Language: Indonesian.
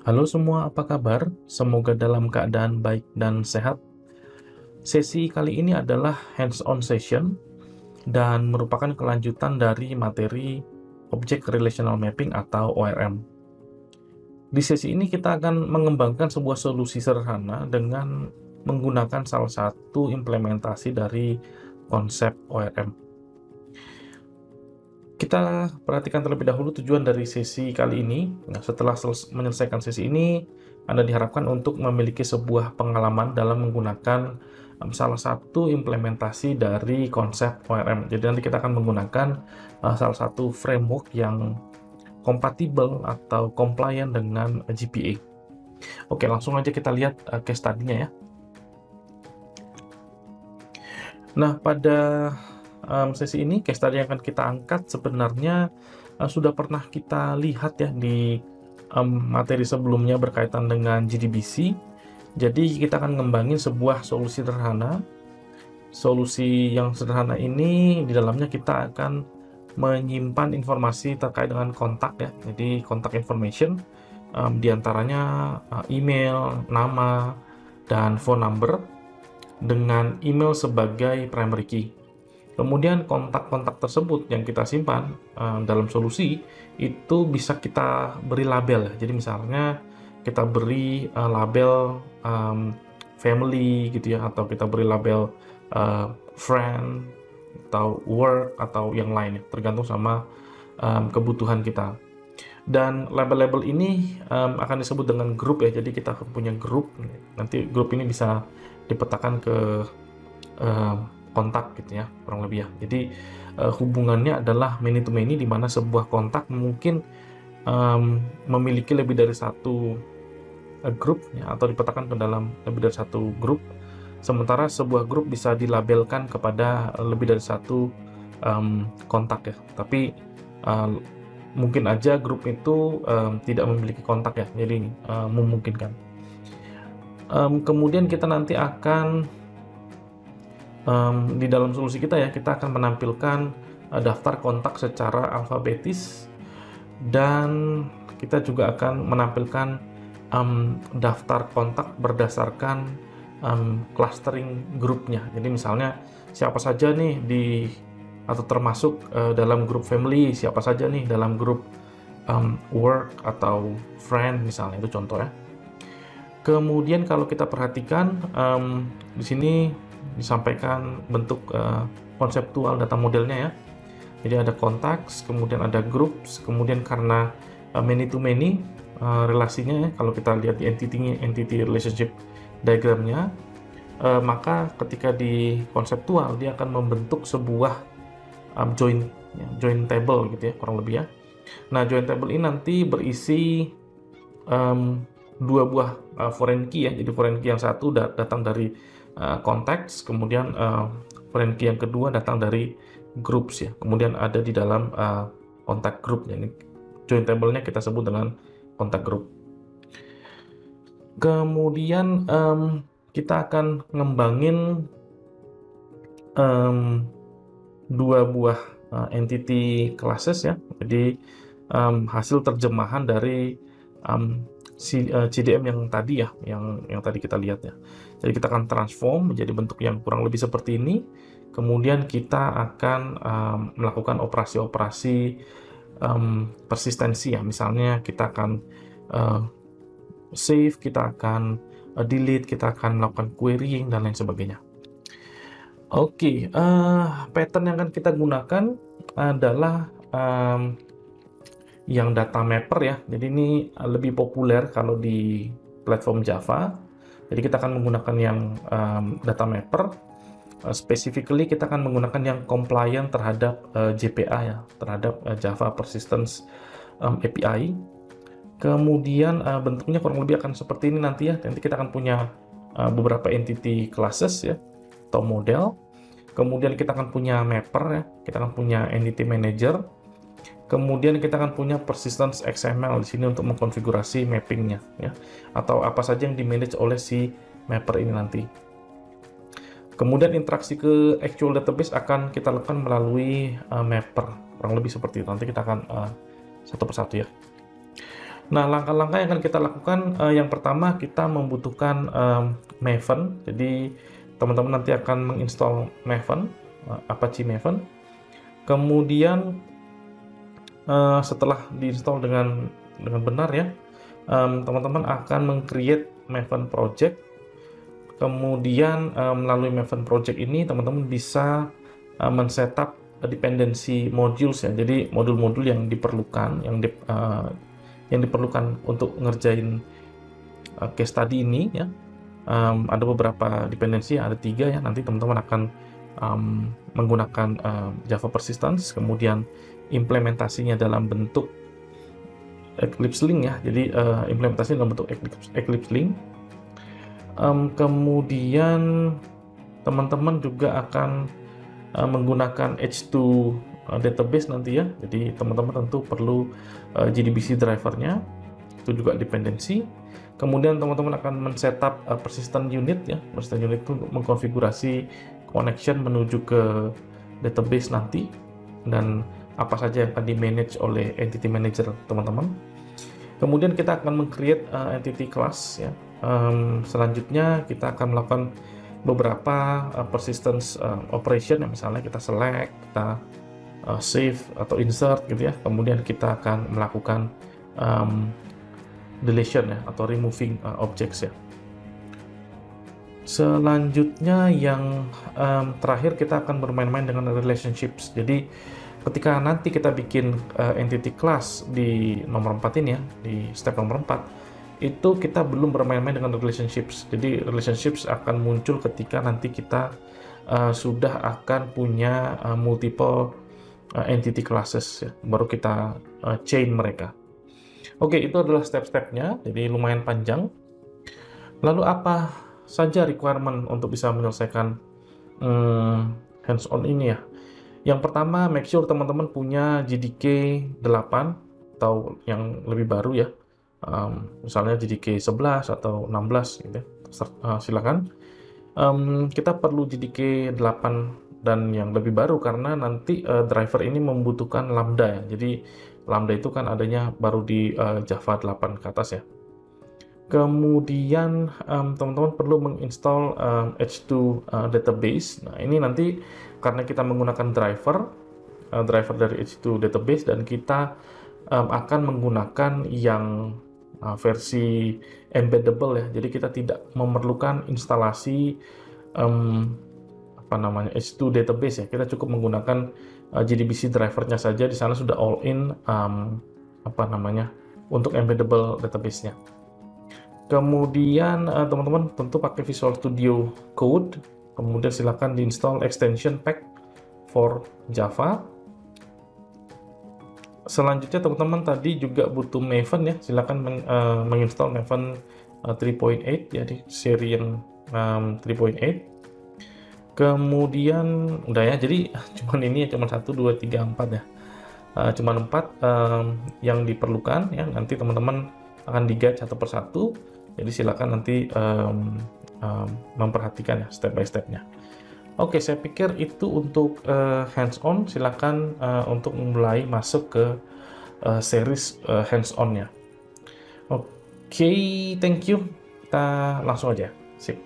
Halo semua, apa kabar? Semoga dalam keadaan baik dan sehat. Sesi kali ini adalah hands-on session dan merupakan kelanjutan dari materi Object Relational Mapping atau ORM. Di sesi ini kita akan mengembangkan sebuah solusi sederhana dengan menggunakan salah satu implementasi dari konsep ORM. Kita perhatikan terlebih dahulu tujuan dari sesi kali ini. Nah, setelah menyelesaikan sesi ini, Anda diharapkan untuk memiliki sebuah pengalaman dalam menggunakan salah satu implementasi dari konsep ORM. Jadi nanti kita akan menggunakan salah satu framework yang kompatibel atau compliant dengan GPA. Oke, langsung aja kita lihat case study-nya ya. Nah, pada sesi ini, case study yang akan kita angkat sebenarnya sudah pernah kita lihat ya di materi sebelumnya berkaitan dengan JDBC. Jadi kita akan ngembangin sebuah solusi sederhana. Solusi yang sederhana ini di dalamnya kita akan menyimpan informasi terkait dengan kontak ya. Jadi kontak information diantaranya email, nama, dan phone number dengan email sebagai primary key. Kemudian kontak-kontak tersebut yang kita simpan dalam solusi itu bisa kita beri label. Jadi misalnya kita beri label family gitu ya, atau kita beri label friend atau work atau yang lain, tergantung sama kebutuhan kita. Dan label-label ini akan disebut dengan grup ya. Jadi kita akan punya grup. Nanti grup ini bisa dipetakan ke kontak gitu ya, kurang lebih ya. Jadi hubungannya adalah many to many, di mana sebuah kontak mungkin memiliki lebih dari satu grup ya, atau dipetakan ke dalam lebih dari satu grup. Sementara sebuah grup bisa dilabelkan kepada lebih dari satu kontak ya. Tapi mungkin aja grup itu tidak memiliki kontak ya. Jadi memungkinkan. Kemudian kita nanti akan di dalam solusi kita ya, kita akan menampilkan daftar kontak secara alfabetis, dan kita juga akan menampilkan daftar kontak berdasarkan clustering grupnya. Jadi misalnya siapa saja nih atau termasuk dalam grup family, siapa saja nih dalam grup work atau friend misalnya, itu contoh ya. Kemudian kalau kita perhatikan di sini disampaikan bentuk konseptual data modelnya ya. Jadi ada contacts, kemudian ada groups, kemudian karena many to many relasinya ya, kalau kita lihat di entity relationship diagramnya, maka ketika di konseptual dia akan membentuk sebuah join table gitu ya, kurang lebih ya. Nah, join table ini nanti berisi dua buah foreign key ya. Jadi foreign key yang satu datang dari konteks, kemudian foreign key yang kedua datang dari groups ya. Kemudian ada di dalam kontak group ya. Ini join table-nya kita sebut dengan kontak group. Kemudian kita akan ngembangin dua buah entity classes ya. Jadi hasil terjemahan dari CDM yang tadi ya, yang tadi kita lihat ya. Jadi kita akan transform menjadi bentuk yang kurang lebih seperti ini. Kemudian kita akan melakukan operasi-operasi persistensi ya. Misalnya kita akan save, kita akan delete, kita akan melakukan querying dan lain sebagainya. Oke, pattern yang akan kita gunakan adalah yang data mapper ya. Jadi ini lebih populer kalau di platform Java. Jadi kita akan menggunakan yang data mapper. Specifically kita akan menggunakan yang compliant terhadap JPA ya, terhadap Java Persistence API. Kemudian bentuknya kurang lebih akan seperti ini nanti ya. Nanti kita akan punya beberapa entity classes ya, atau model. Kemudian kita akan punya mapper ya, kita akan punya entity manager. Kemudian kita akan punya persistence XML di sini untuk mengkonfigurasi mappingnya ya, atau apa saja yang dimanage oleh si mapper ini nanti. Kemudian interaksi ke actual database akan kita lakukan melalui mapper, kurang lebih seperti itu. Nanti kita akan satu persatu ya. Nah, langkah-langkah yang akan kita lakukan, yang pertama kita membutuhkan Maven. Jadi teman-teman nanti akan menginstal Maven, Apache Maven. Kemudian setelah diinstal dengan benar ya, teman-teman akan meng-create Maven project. Kemudian melalui Maven project ini teman-teman bisa men-setup dependency modules ya. Jadi modul-modul yang diperlukan, yang diperlukan untuk ngerjain case study ini ya. Ada beberapa dependensi, ada 3 ya. Nanti teman-teman akan menggunakan Java Persistence, kemudian implementasinya dalam bentuk Eclipse Link ya. Jadi implementasinya dalam bentuk Eclipse Link. Kemudian teman-teman juga akan menggunakan H2 database nanti ya. Jadi teman-teman tentu perlu JDBC drivernya, itu juga dependensi. Kemudian teman-teman akan men-setup persistent unit ya. Persistent unit itu mengkonfigurasi connection menuju ke database nanti, dan apa saja yang akan di-manage oleh entity manager teman-teman. Kemudian kita akan meng-create entity class ya. Selanjutnya kita akan melakukan beberapa persistence operation ya, misalnya kita select, kita save atau insert gitu ya. Kemudian kita akan melakukan deletion ya, atau removing objects ya. Selanjutnya yang terakhir kita akan bermain-main dengan relationships. Jadi ketika nanti kita bikin entity class di nomor 4 ini ya, di step nomor 4, itu kita belum bermain-main dengan relationships. Jadi relationships akan muncul ketika nanti kita sudah akan punya multiple entity classes ya, baru kita chain mereka. Oke, itu adalah step-stepnya, jadi lumayan panjang. Lalu apa saja requirement untuk bisa menyelesaikan hands-on ini ya? Yang pertama, make sure teman-teman punya JDK 8 atau yang lebih baru ya. Misalnya JDK 11 atau 16 gitu ya. Silakan. Kita perlu JDK 8 dan yang lebih baru karena nanti driver ini membutuhkan Lambda ya. Jadi Lambda itu kan adanya baru di Java 8 ke atas ya. Kemudian teman-teman perlu menginstall H2 database. Nah, ini nanti karena kita menggunakan driver dari H2 database, dan kita akan menggunakan yang versi embeddable ya. Jadi kita tidak memerlukan instalasi H2 database ya. Kita cukup menggunakan JDBC drivernya saja. Di sana sudah all in untuk embeddable database-nya. Kemudian teman-teman tentu pakai Visual Studio Code. Kemudian silakan diinstal extension pack for Java. Selanjutnya teman-teman tadi juga butuh Maven ya. Silakan menginstal Maven 3.8 jadi seri yang 3.8. Kemudian udah ya, jadi cuman ini ya, cuman 1, 2, 3, 4 ya. Cuman 4 yang diperlukan ya. Nanti teman-teman akan di-guide satu persatu. Jadi silakan nanti memperhatikan ya step by step-nya. Oke, saya pikir itu untuk hands-on. Silakan untuk mulai masuk ke series hands-on-nya. Oke, thank you. Kita langsung aja. Sip.